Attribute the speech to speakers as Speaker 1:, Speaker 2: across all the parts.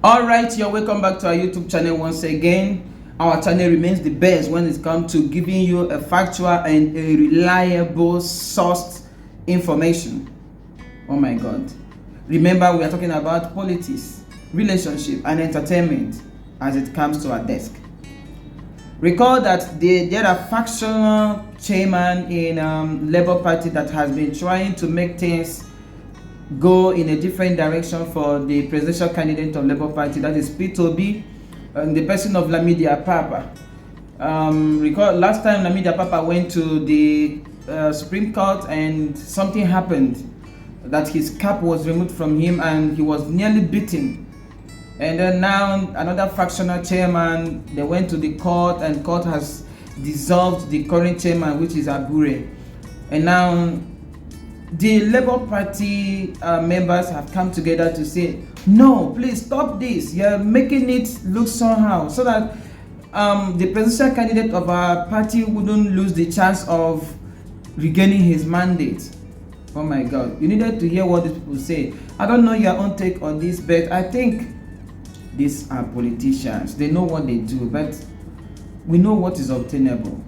Speaker 1: All right, you're welcome back to our YouTube channel once again. Our channel remains the best when it comes to giving you a factual and a reliable sourced information. Oh my God. Remember, we are talking about politics, relationship, and entertainment as it comes to our desk. Recall that there are factional chairman in Labour Party that has been trying to make things go in a different direction for the presidential candidate of Labour Party, that is P2B, the person of Lamidi Apapa. Recall last time Lamidi Apapa went to the Supreme Court and something happened, that his cap was removed from him and he was nearly beaten. And then now another factional chairman, they went to the court and court has dissolved the current chairman, which is Abure. And now the Labour Party members have come together to say, no, please stop this. You're making it look somehow, so that the presidential candidate of our party wouldn't lose the chance of regaining his mandate. Oh my God, you needed to hear what these people say. I don't know your own take on this, but I think these are politicians. They know what they do, but we know what is obtainable.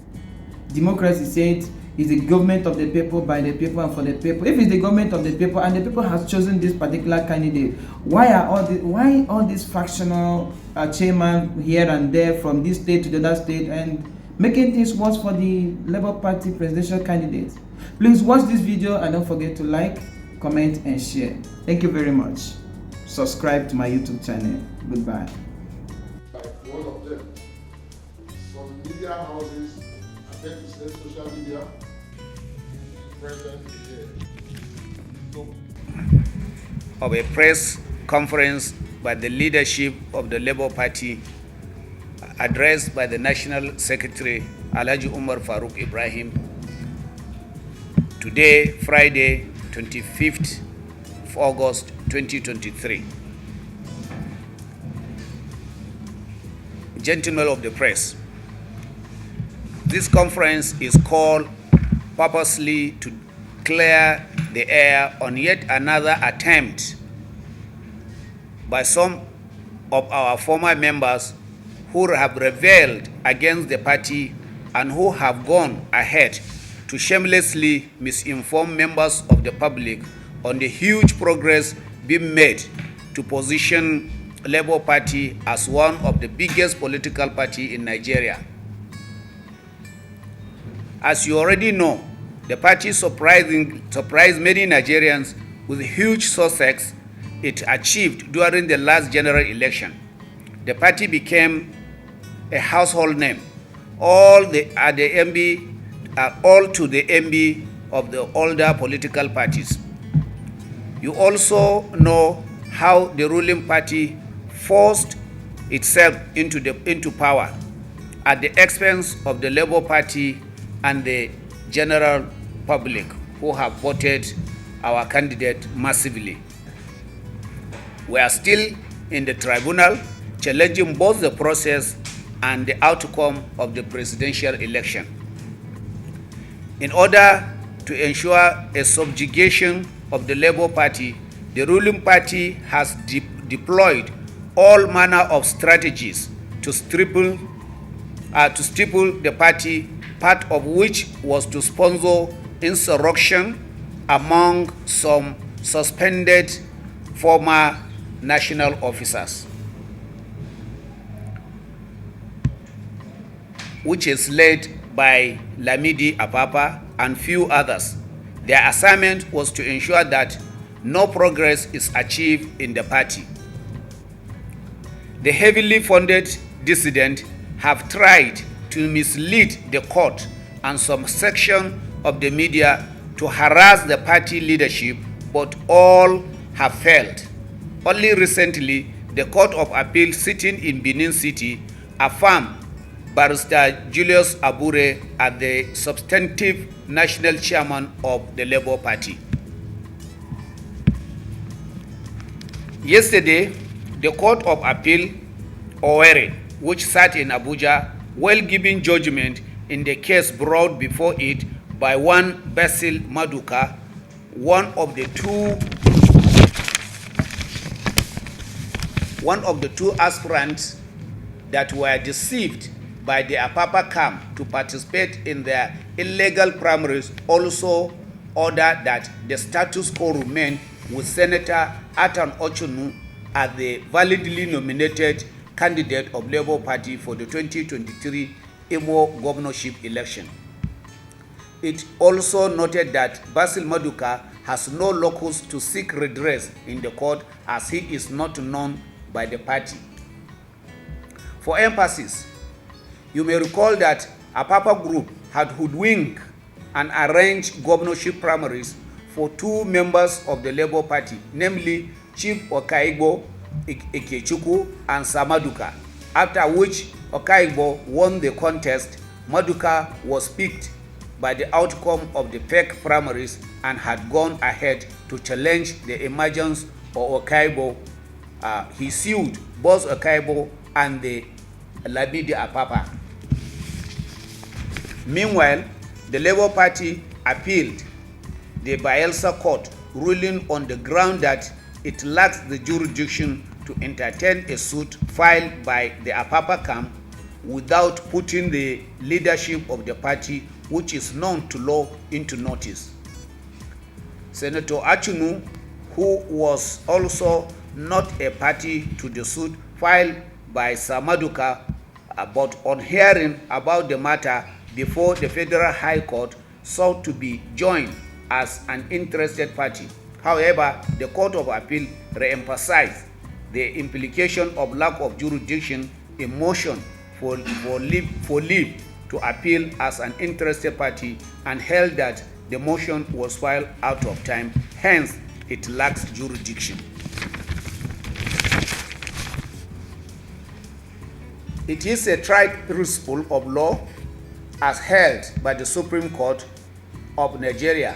Speaker 1: Democracy said is the government of the people, by the people, and for the people. If it's the government of the people and the people has chosen this particular candidate, why all these factional chairmen here and there from this state to the other state and making things worse for the Labour Party presidential candidate? Please watch this video and don't forget to like, comment, and share. Thank you very much. Subscribe to my YouTube channel. Goodbye.
Speaker 2: Like one of them, some media houses affect the social media. President
Speaker 3: of a press conference by the leadership of the Labour Party, addressed by the National Secretary Alhaji Umar Farouk Ibrahim, today, Friday, 25th of August 2023. Gentlemen of the press, this conference is called purposely to clear the air on yet another attempt by some of our former members who have rebelled against the party and who have gone ahead to shamelessly misinform members of the public on the huge progress being made to position Labour Party as one of the biggest political party in Nigeria. As you already know, the party surprised many Nigerians with huge success it achieved during the last general election. The party became a household name, all to the envy of the older political parties. You also know how the ruling party forced itself into power at the expense of the Labour Party and the general public who have voted our candidate massively. We are still in the tribunal challenging both the process and the outcome of the presidential election. In order to ensure a subjugation of the Labour Party, the ruling party has deployed all manner of strategies to stifle the party, part of which was to sponsor insurrection among some suspended former national officers, which is led by Lamidi Apapa and few others. Their assignment was to ensure that no progress is achieved in the party. The heavily funded dissidents have tried to mislead the court and some section of the media to harass the party leadership, but all have failed. Only recently, the Court of Appeal sitting in Benin City affirmed Barrister Julius Abure as the substantive national chairman of the Labour Party. Yesterday, the Court of Appeal, Owerri, which sat in Abuja, while giving judgment in the case brought before it by one Basil Maduka, one of the two one of the two aspirants that were deceived by the Apapa camp to participate in their illegal primaries, also ordered that the status quo remain with Senator Atan Ochonu as the validly nominated candidate of Labour Party for the 2023 Imo governorship election. It also noted that Basil Maduka has no locus to seek redress in the court as he is not known by the party. For emphasis, you may recall that Apapa Group had hoodwinked and arranged governorship primaries for two members of the Labour Party, namely Chief Okaigbo Ikechukwu and Samaduka, after which Okaigbo won the contest. Maduka was picked by the outcome of the fake primaries and had gone ahead to challenge the emergence of Okaigbo. He sued both Okaigbo and the Lamidi Apapa. Meanwhile, the Labour Party appealed the Bayelsa court, ruling on the ground that it lacks the jurisdiction to entertain a suit filed by the Apapa camp without putting the leadership of the party, which is known to law, into notice. Senator Achunu, who was also not a party to the suit filed by Samaduka, but on hearing about the matter before the Federal High Court, sought to be joined as an interested party. However, the Court of Appeal re-emphasized the implication of lack of jurisdiction in motion for leave to appeal as an interested party and held that the motion was filed out of time, hence it lacks jurisdiction. It is a tried principle of law as held by the Supreme Court of Nigeria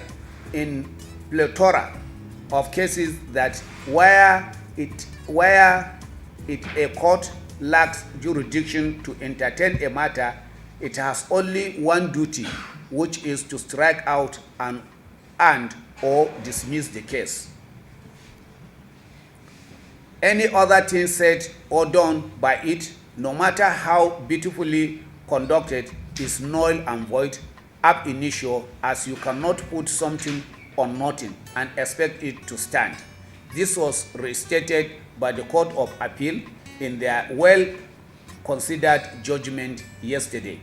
Speaker 3: in plethora of cases that where a court lacks jurisdiction to entertain a matter, it has only one duty, which is to strike out and or dismiss the case. Any other thing said or done by it, no matter how beautifully conducted, is null and void ab initio, as you cannot put something on nothing and expect it to stand. This was restated by the Court of Appeal in their well-considered judgment yesterday.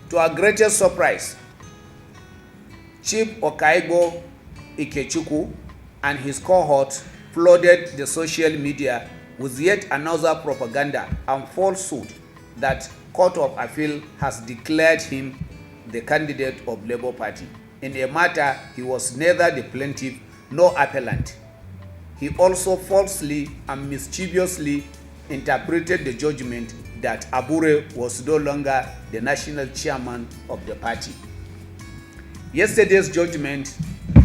Speaker 3: To our greatest surprise, Chief Okaigbo Ikechukwu and his cohort flooded the social media with yet another propaganda and falsehood that Court of Appeal has declared him the candidate of Labour Party. In a matter he was neither the plaintiff nor appellant. He also falsely and mischievously interpreted the judgment that Abure was no longer the national chairman of the party. Yesterday's judgment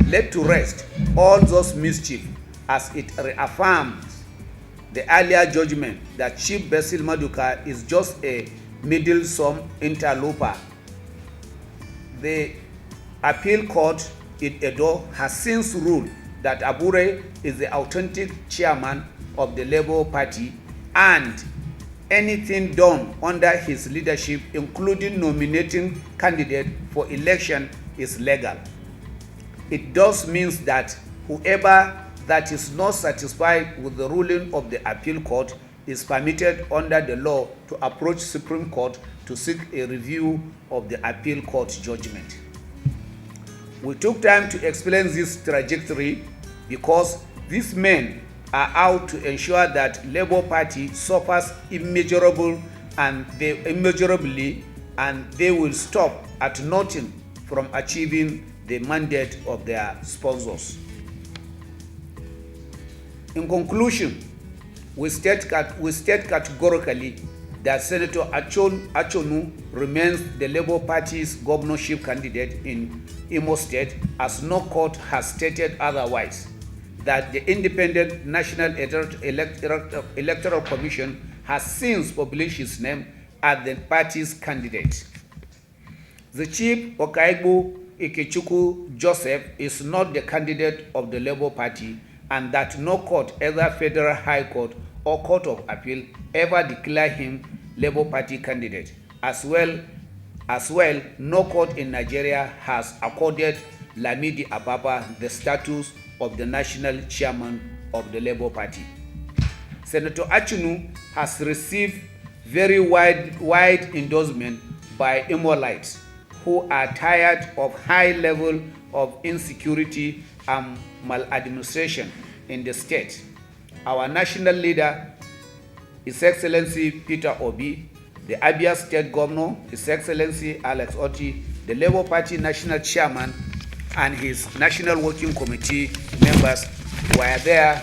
Speaker 3: laid to rest all those mischief as it reaffirmed the earlier judgment that Chief Basil Maduka is just a meddlesome interloper. The appeal court in Edo has since ruled that Abure is the authentic chairman of the Labour Party, and anything done under his leadership, including nominating candidates for election, is legal. It thus means that whoever that is not satisfied with the ruling of the appeal court is permitted under the law to approach Supreme Court to seek a review of the appeal court judgment. We took time to explain this trajectory because these men are out to ensure that Labour Party suffers immeasurably, and they will stop at nothing from achieving the mandate of their sponsors. In conclusion, we state categorically that Senator Achonu remains the Labour Party's governorship candidate in Imo State, as no court has stated otherwise, that the Independent National Electoral Commission has since published his name as the party's candidate. The Chief Okaigbo Ikechukwu Joseph is not the candidate of the Labour Party, and that no court, either Federal High Court or Court of Appeal, ever declare him Labour Party candidate. As well, no court in Nigeria has accorded Lamidi Apapa the status of the national chairman of the Labour Party. Senator Achunu has received very wide endorsement by Imolites who are tired of high level of insecurity and maladministration in the state. Our national leader, His Excellency Peter Obi, the Abia State Governor, His Excellency Alex Otti, the Labour Party National Chairman, and his National Working Committee members were there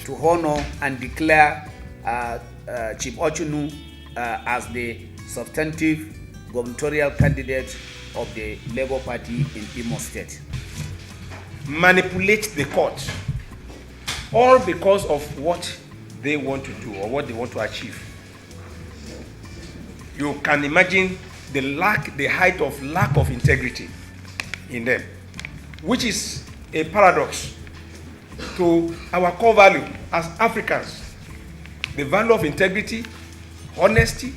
Speaker 3: to honor and declare Chief Achunu as the substantive gubernatorial candidate of the Labour Party in Imo State.
Speaker 4: Manipulate the court, all because of what they want to do or what they want to achieve. You can imagine the height of lack of integrity in them, which is a paradox to our core value as Africans. The value of integrity, honesty,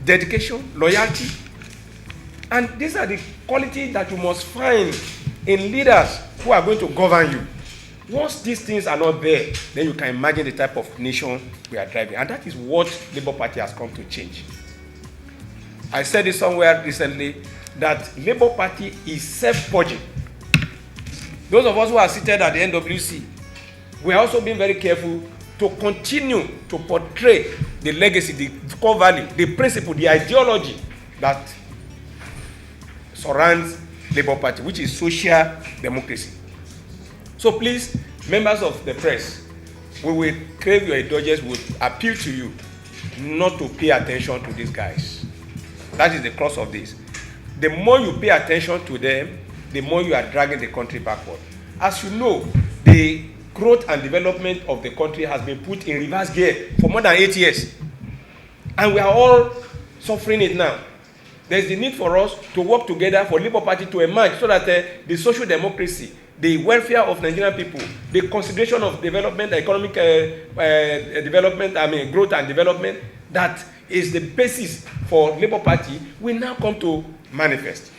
Speaker 4: dedication, loyalty. And these are the qualities that you must find in leaders who are going to govern you. Once these things are not there, then you can imagine the type of nation we are driving. And that is what Labour Party has come to change. I said it somewhere recently that Labour Party is self-purging. Those of us who are seated at the NWC, we are also being very careful to continue to portray the legacy, the core value, the principle, the ideology that surrounds Labour Party, which is social democracy. So please, members of the press, we will crave your indulgence, we will appeal to you not to pay attention to these guys. That is the crux of this. The more you pay attention to them, the more you are dragging the country backward. As you know, the growth and development of the country has been put in reverse gear for more than 8 years. And we are all suffering it now. There's the need for us to work together for Labour Party to emerge so that the social democracy, the welfare of Nigerian people, the consideration of development, economic development, growth and development, that is the basis for Labour Party, will now come to manifest.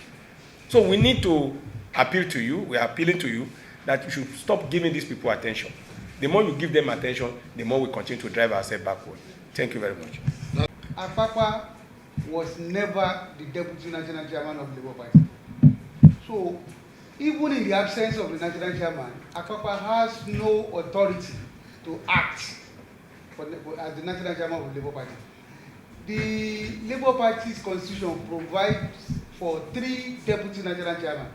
Speaker 4: So we need to appeal to you, we are appealing to you, that you should stop giving these people attention. The more you give them attention, the more we continue to drive ourselves backward. Thank you very much.
Speaker 5: Apapa was never the deputy national chairman of the Labour Party. So, even in the absence of the national chairman, Apapa has no authority to act as the national chairman of the Labour Party. The Labour Party's constitution provides for 3 deputy national chairmen.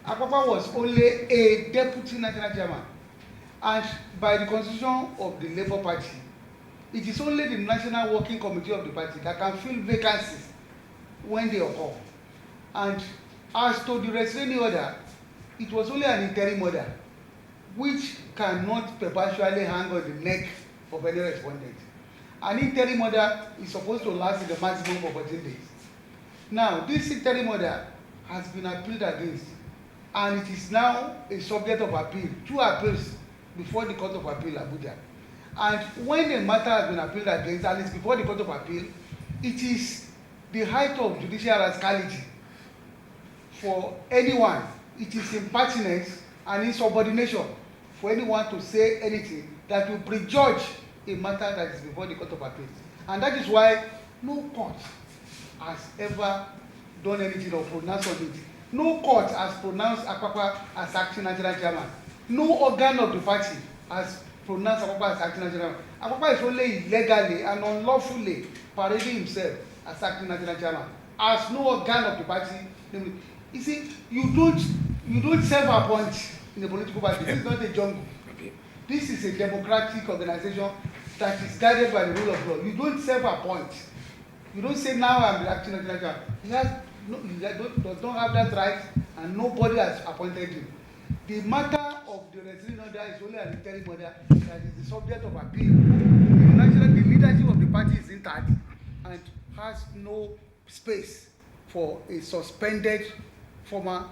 Speaker 5: Apapa was only a deputy national chairman. And by the constitution of the Labour Party, it is only the National Working Committee of the party that can fill vacancies when they occur. And as to the restraining order, it was only an interim order, which cannot perpetually hang on the neck of any respondent. An interim order is supposed to last in the maximum of 14 days. Now, this interim order has been appealed against, and it is now a subject of appeal, 2 appeals before the Court of Appeal, Abuja. And when the matter has been appealed against, and it's before the Court of Appeal, it is the height of judicial rascality for anyone. It is impertinence and insubordination for anyone to say anything that will prejudge a matter that is before the Court of Appeal. And that is why no court has ever done anything or pronounced on it. No court has pronounced Apapa as acting national chairman. No organ of the party has pronounced Apapa as acting national chairman. Apapa is only illegally and unlawfully parading himself as acting national chairman. As no organ of the party. You see, you don't self-appoint in a political party. This is not a jungle. This is a democratic organization that is guided by the rule of law. You don't self-appoint. You don't say, now I'm the acting national chairman. He does not have that right, and nobody has appointed him. The matter of the restraining order is only an interim order that is the subject of appeal. The leadership of the party is intact and has no space for a suspended former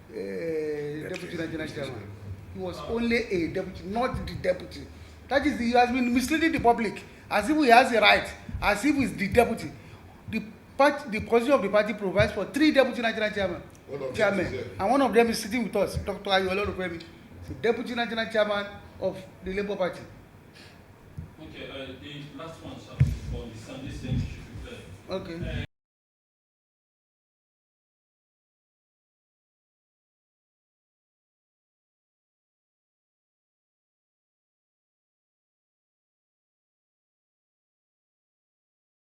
Speaker 5: deputy national chairman. He was only a deputy, not the deputy. That is, he has been misleading the public as if he has a right, as if he's the deputy. The position of the party provides for 3 deputy national chairmen, and one of them is sitting with us, Dr. Ayolo Rupemi, the deputy national chairman of the Labour Party.
Speaker 6: Okay, the last one, sir, for the Sunday thing should be clear.
Speaker 5: Okay.